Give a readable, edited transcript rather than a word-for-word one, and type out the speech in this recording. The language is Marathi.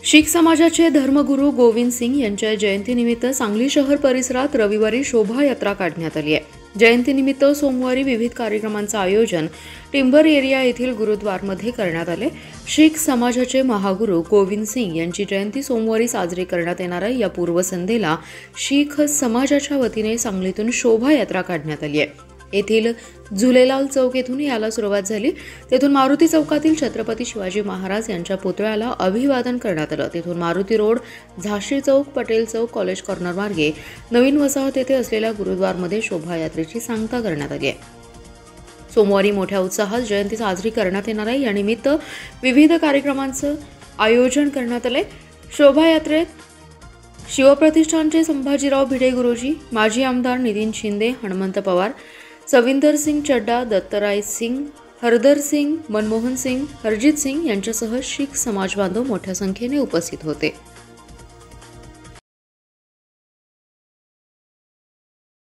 शीख समाजाचे धर्मगुरू गोविंद सिंग यांच्या जयंतीनिमित्त सांगली शहर परिसरात रविवारी शोभायात्रा काढण्यात आली आहे। जयंतीनिमित्त सोमवारी विविध कार्यक्रमांचं आयोजन टिंबर एरिया येथील गुरुद्वारमध्ये करण्यात आले। शीख समाजाचे महागुरू गोविंद सिंग यांची जयंती सोमवारी साजरी करण्यात येणार आहे। या पूर्वसंध्येला शीख समाजाच्या वतीने सांगलीतून शोभायात्रा काढण्यात आली आहे। येथील झुलेलाल चौक येथून याला सुरुवात झाली। तेथून मारुती चौकातील छत्रपती शिवाजी महाराज यांच्या पुतळ्याला अभिवादन करण्यात आलं। तेथून मारुती रोड, झाशी चौक, पटेल चौक, कॉलेज कॉर्नर मार्गे नवीन वसाहत येथे असलेल्या गुरुद्वारमध्ये शोभायात्रेची सांगता करण्यात आली आहे। सोमवारी मोठ्या उत्साहात जयंती साजरी करण्यात येणार आहे। यानिमित्त विविध कार्यक्रमांचं आयोजन करण्यात आले। शोभायात्रेत शिवप्रतिष्ठानचे संभाजीराव भिडे गुरुजी, माजी आमदार नितीन शिंदे, हनुमंत पवार, सविंदर सिंग चड्डा, दत्तराय सिंग, हरदर सिंग, मनमोहन सिंग, हरजीत सिंग यांच्यासह शीख समाज बांधव मोठ्या संख्येने उपस्थित होते।